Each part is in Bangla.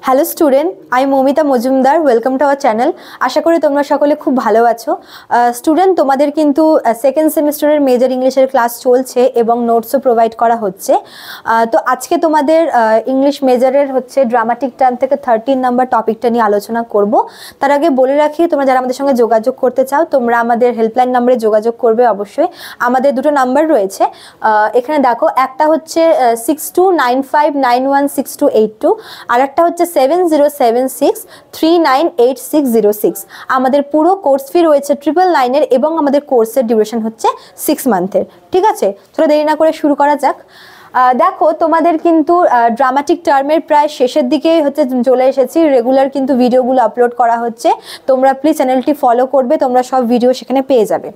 হ্যালো স্টুডেন্ট, আমি Moumita Majumdar. Welcome to our channel. আশা করি তোমরা সকলে খুব ভালো আছো। স্টুডেন্ট, তোমাদের কিন্তু সেকেন্ড সেমিস্টারের মেজর ইংলিশের ক্লাস চলছে এবং নোটসও প্রোভাইড করা হচ্ছে। তো আজকে তোমাদের ইংলিশ মেজরের হচ্ছে ড্রামাটিক টার্ম থেকে 13 নাম্বার টপিকটা নিয়ে আলোচনা করব। তার আগে বলে রাখি, তোমরা যারা আমাদের সঙ্গে যোগাযোগ করতে চাও তোমরা আমাদের হেল্পলাইন নাম্বারে যোগাযোগ করবে অবশ্যই। আমাদের দুটো নাম্বার রয়েছে, এখানে দেখো, একটা হচ্ছে 6295916282, আর একটা হচ্ছে 7076398606। আমাদের পুরো কোর্স ফি রয়েছে 999 এবং আমাদের কোর্সের ডিউরেশন হচ্ছে 6 মান্থের। ঠিক আছে, চলো দেরি না করে শুরু করা যাক। দেখো, তোমাদের কিন্তু ড্রামাটিক টার্মের প্রায় শেষের দিকে হচ্ছে চলে এসেছি। রেগুলার কিন্তু ভিডিওগুলো আপলোড করা হচ্ছে, তোমরা প্লিজ চ্যানেলটি ফলো করবে, তোমরা সব ভিডিও সেখানে পেয়ে যাবে।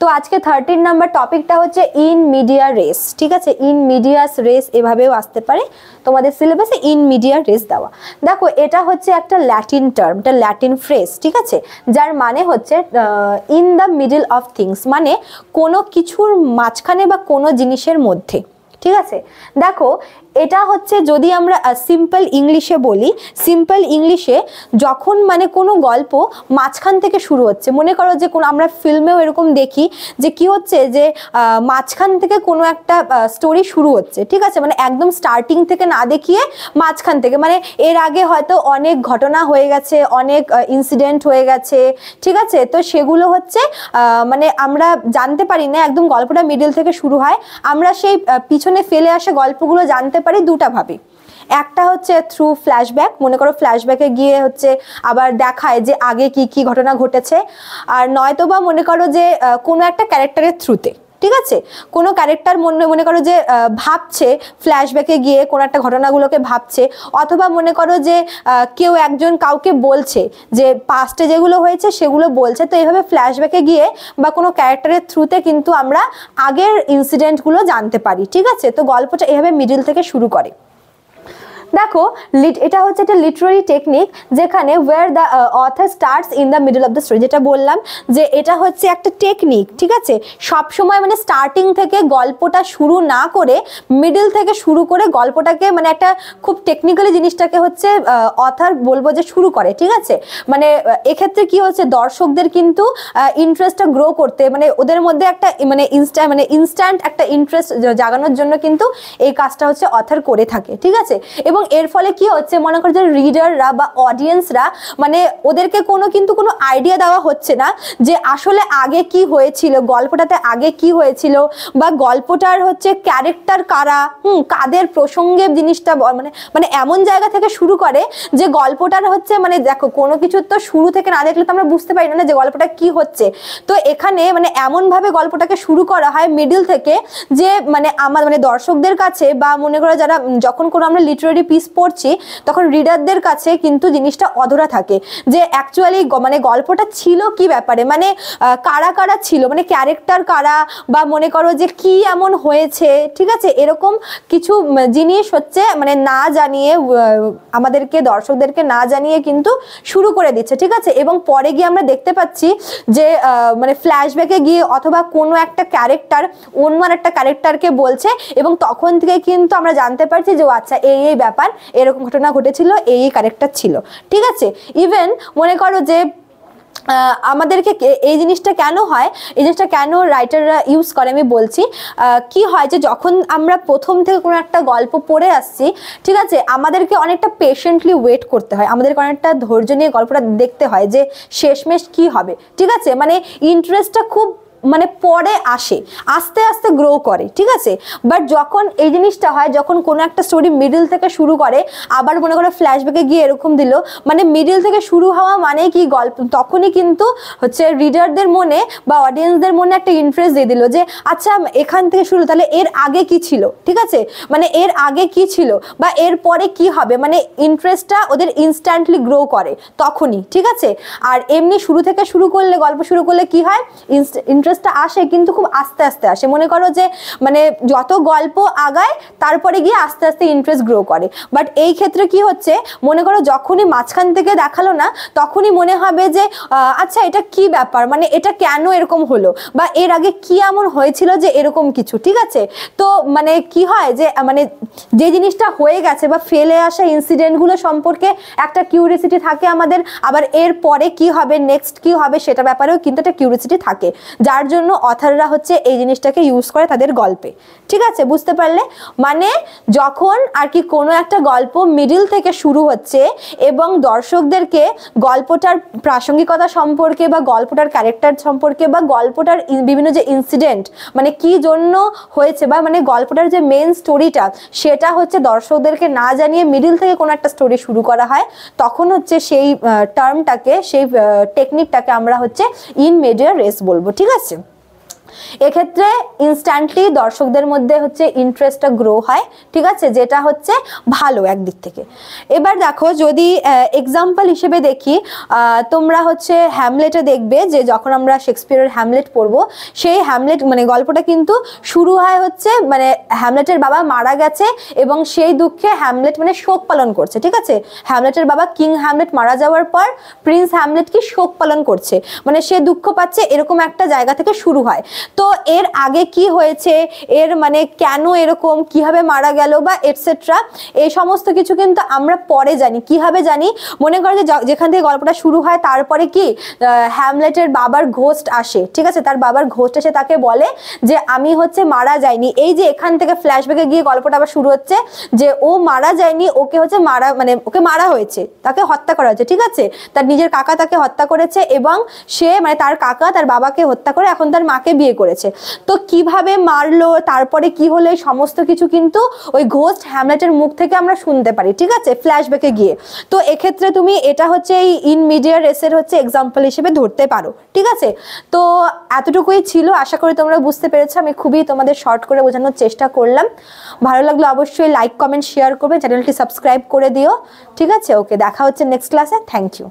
তো আজকে 13 নাম্বার টপিকটা হচ্ছে ইন মিডিয়া রেস। ঠিক আছে, ইন মিডিয়াস রেস এভাবেও আসতে পারে, তোমাদের সিলেবাসে ইন মিডিয়া রেস দেওয়া। দেখো, এটা হচ্ছে একটা ল্যাটিন টার্ম, এটা ল্যাটিন ফ্রেজ, ঠিক আছে, যার মানে হচ্ছে in the middle of things, মানে কোনো কিছুর মাঝখানে বা কোনো জিনিসের মধ্যে। ঠিক আছে, দেখো এটা হচ্ছে যদি আমরা সিম্পল ইংলিশে বলি, সিম্পল ইংলিশে যখন মানে কোনো গল্প মাঝখান থেকে শুরু হচ্ছে, মনে করো যে কোনো আমরা ফিল্মেও এরকম দেখি যে কি হচ্ছে যে মাঝখান থেকে কোনো একটা স্টোরি শুরু হচ্ছে। ঠিক আছে, মানে একদম স্টার্টিং থেকে না দেখিয়ে মাঝখান থেকে, মানে এর আগে হয়তো অনেক ঘটনা হয়ে গেছে, অনেক ইনসিডেন্ট হয়ে গেছে। ঠিক আছে, তো সেগুলো হচ্ছে মানে আমরা জানতে পারি না, একদম গল্পটা মিডল থেকে শুরু হয়। আমরা সেই পিছনে ফেলে আসা গল্পগুলো জানতে পারি দুটা ভাবে। একটা হচ্ছে থ্রু ফ্ল্যাশব্যাক, মনে করো ফ্ল্যাশব্যাকে গিয়ে হচ্ছে আবার দেখায় যে আগে কি কি ঘটনা ঘটেছে, আর নয়তোবা মনে করো যে কোনো একটা ক্যারেক্টারের থ্রুতে। ঠিক আছে, কোনো ক্যারেক্টার মনে করো যে ভাবছে, ফ্ল্যাশব্যাকে গিয়ে কোনো একটা ঘটনাগুলোকে ভাবছে, অথবা মনে করো যে কেউ একজন কাউকে বলছে যে পাস্টে যেগুলো হয়েছে সেগুলো বলছে। তো এইভাবে ফ্ল্যাশব্যাকে গিয়ে বা কোনো ক্যারেক্টারের থ্রুতে কিন্তু আমরা আগের ইনসিডেন্টগুলো জানতে পারি। ঠিক আছে, তো গল্পটা এভাবে মিডল থেকে শুরু করে। দেখো, এটা হচ্ছে একটা লিটারারি টেকনিক যেখানে where the author starts in the middle of the story. যেটা বললাম যে এটা হচ্ছে একটা টেকনিক। ঠিক আছে, সবসময় মানে স্টার্টিং থেকে গল্পটা শুরু না করে মিডল থেকে শুরু করে গল্পটাকে মানে একটা খুব টেকনিক্যালি জিনিসটাকে হচ্ছে অথর বলবো যে শুরু করে। ঠিক আছে, মানে এক্ষেত্রে কি হচ্ছে, দর্শকদের কিন্তু ইন্টারেস্টটা গ্রো করতে, মানে ওদের মধ্যে একটা মানে ইনস্ট্যান্ট একটা ইন্টারেস্ট জাগানোর জন্য কিন্তু এই কাজটা হচ্ছে অথর করে থাকে। ঠিক আছে, এবং এর ফলে কি হচ্ছে, মনে করো যে রিডাররা বা অডিয়েন্সরা মানে ওদেরকে কিন্তু কোনো আইডিয়া দেওয়া হচ্ছে না যে আসলে আগে কি হয়েছিল, গল্পটাতে আগে কি হয়েছিল, বা গল্পটার হচ্ছে ক্যারেক্টার কারা, কাদের প্রসঙ্গে জিনিসটা মানে এমন জায়গা থেকে শুরু করে যে গল্পটার হচ্ছে মানে দেখো, কোনো কিছু তো শুরু থেকে না দেখলে তো আমরা বুঝতে পারি না যে গল্পটা কি হচ্ছে। তো এখানে মানে এমনভাবে গল্পটাকে শুরু করা হয় মিডল থেকে যে মানে আমার মানে দর্শকদের কাছে বা মনে করো যারা যখন কোনো আমরা লিটারারি পিস পড়ছি তখন রিডারদের কাছে কিন্তু জিনিসটা অধরা থাকে যে অ্যাকচুয়ালি মানে গল্পটা ছিল কি ব্যাপারে, মানে কারা কারা ছিল, মানে ক্যারেক্টার কারা, বা মনে করো যে কি এমন হয়েছে। ঠিক আছে, এরকম কিছু জিনিস হচ্ছে মানে না জানিয়ে আমাদেরকে দর্শকদেরকে না জানিয়ে কিন্তু শুরু করে দিচ্ছে। ঠিক আছে, এবং পরে গিয়ে আমরা দেখতে পাচ্ছি যে মানে ফ্ল্যাশব্যাকে গিয়ে অথবা কোনো একটা ক্যারেক্টার অন্য একটা ক্যারেক্টারকে বলছে, এবং তখন থেকে কিন্তু আমরা জানতে পারছি যে আচ্ছা এই ব্যাপার, এরকম ঘটনা ঘটেছিল, এই ক্যারেক্টার ছিল। ঠিক আছে, ইভেন মনে করো যে আমাদেরকে এই জিনিসটা কেন হয়, এই জিনিসটা কেন রাইটাররা ইউজ করে আমি বলছি। কি হয় যে যখন আমরা প্রথম থেকে কোনো একটা গল্প পড়ে আসছি, ঠিক আছে, আমাদেরকে অনেকটা পেশেন্টলি ওয়েট করতে হয়, আমাদেরকে অনেকটা ধৈর্য নিয়ে গল্পটা দেখতে হয় যে শেষমেশ কি হবে। ঠিক আছে, মানে ইন্টারেস্টটা খুব মানে পরে আসে, আস্তে আস্তে গ্রো করে। ঠিক আছে, বাট যখন এই জিনিসটা হয়, যখন কোনো একটা স্টোরি মিডল থেকে শুরু করে আবার মনে করো ফ্ল্যাশব্যাকে গিয়ে এরকম দিল, মানে মিডল থেকে শুরু হওয়া মানে কি গল্প তখনই কিন্তু হচ্ছে রিডারদের মনে বা অডিয়েন্সদের মনে একটা ইন্টারেস্ট দিয়ে দিল যে আচ্ছা এখান থেকে শুরু, তাহলে এর আগে কি ছিল। ঠিক আছে, মানে এর আগে কি ছিল বা এর পরে কি হবে, মানে ইন্টারেস্টটা ওদের ইনস্ট্যান্টলি গ্রো করে তখনই। ঠিক আছে, আর এমনি শুরু থেকে শুরু করলে, গল্প শুরু করলে কি হয়, ইন্টারেস্ট ইন্টারেস্টটা আসে কিন্তু খুব আস্তে আস্তে আসে। মনে করো যে মানে যত গল্প আগায় তারপরে গিয়ে আস্তে আস্তে ইন্টারেস্ট গ্রো করে। বাট এই ক্ষেত্রে কি হচ্ছে, মনে করো যখনই মাঝখান থেকে দেখালো না তখনই মনে হবে যে আচ্ছা এটা কি ব্যাপার, মানে এটা কেন এরকম হলো, বা এর আগে কি এমন হয়েছিল যে এরকম কিছু, ঠিক আছে। তো মানে কি হয় যে মানে যে জিনিসটা হয়ে গেছে বা ফেলে আসা ইনসিডেন্টগুলো সম্পর্কে একটা কিউরিয়াসিটি থাকে আমাদের, আবার এর পরে কি হবে, নেক্সট কি হবে সেটা ব্যাপারেও কিন্তু একটা কিউরিয়াসিটি থাকে, যার জন্য অথাররা হচ্ছে এই জিনিসটাকে ইউজ করে তাদের গল্পে, ঠিক আছে, বুঝতে পারলে। মানে যখন আর কি কোনো একটা গল্প মিডিল থেকে শুরু হচ্ছে এবং দর্শকদেরকে গল্পটার প্রাসঙ্গিকতা সম্পর্কে বা গল্পটার ক্যারেক্টার সম্পর্কে বা গল্পটার বিভিন্ন যে ইনসিডেন্ট মানে কি জন্য হয়েছে বা মানে গল্পটার যে মেন স্টোরিটা সেটা হচ্ছে দর্শকদেরকে না জানিয়ে মিডিল থেকে কোনো একটা স্টোরি শুরু করা হয়, তখন হচ্ছে সেই টার্মটাকে, সেই টেকনিকটাকে আমরা হচ্ছে ইন মিডিয়াস রেস বলবো, ঠিক আছে। এক্ষেত্রে ইনস্ট্যান্টলি দর্শকদের মধ্যে হচ্ছে ইন্টারেস্টটা গ্রো হয়, ঠিক আছে, যেটা হচ্ছে ভালো একদিক থেকে। এবার দেখো যদি এক্সাম্পল হিসেবে দেখি, তোমরা হচ্ছে হ্যামলেটে দেখবে যে যখন আমরা শেক্সপিয়ারের হ্যামলেট পড়বো, সেই হ্যামলেট মানে গল্পটা কিন্তু শুরু হয় হচ্ছে মানে হ্যামলেটের বাবা মারা গেছে এবং সেই দুঃখে হ্যামলেট মানে শোক পালন করছে, ঠিক আছে। হ্যামলেটের বাবা কিং হ্যামলেট মারা যাওয়ার পর প্রিন্স হ্যামলেট কি শোক পালন করছে, মানে সে দুঃখ পাচ্ছে, এরকম একটা জায়গা থেকে শুরু হয়। তো এর আগে কি হয়েছে, এর মানে কেন এরকম, কিভাবে মারা গেল বা এটসেট্রা, এই সমস্ত কিছু কিন্তু আমরা পরে জানি। কিভাবে জানি, মনে করো যে যেখান থেকে গল্পটা শুরু হয় তারপরে কি হ্যামলেটের বাবার ঘোস্ট আসে, ঠিক আছে, তার বাবার ঘোস্ট এসে তাকে বলে যে আমি হচ্ছে মারা যাইনি। এই যে এখান থেকে ফ্ল্যাশব্যাকে গিয়ে গল্পটা আবার শুরু হচ্ছে যে ও মারা যায়নি, ওকে হচ্ছে মারা মানে ওকে মারা হয়েছে, তাকে হত্যা করা হয়েছে, ঠিক আছে, তার নিজের কাকা তাকে হত্যা করেছে এবং সে মানে তার কাকা তার বাবাকে হত্যা করে এখন তার মাকে বিয়ে করেছে। তো কিভাবে মারলো, তারপরে কি হলো, এই সমস্ত কিছু কিন্তু ওই ঘোস্ট হ্যামলেটের মুখ থেকে আমরা শুনতে পারি, ঠিক আছে, ফ্ল্যাশব্যাকে গিয়ে। তো এক্ষেত্রে তুমি এটা হচ্ছে এই ইন মিডিয়া রেসের হচ্ছে এক্সাম্পল হিসেবে ধরতে পারো, ঠিক আছে। তো এতটুকুই ছিল, আশা করি তোমরা বুঝতে পেরেছো। আমি খুবই তোমাদের শর্ট করে বোঝানোর চেষ্টা করলাম। ভালো লাগলো অবশ্যই লাইক কমেন্ট শেয়ার করবে, চ্যানেলটি সাবস্ক্রাইব করে দিও, ঠিক আছে। ওকে, দেখা হচ্ছে নেক্সট ক্লাসে। Thank you.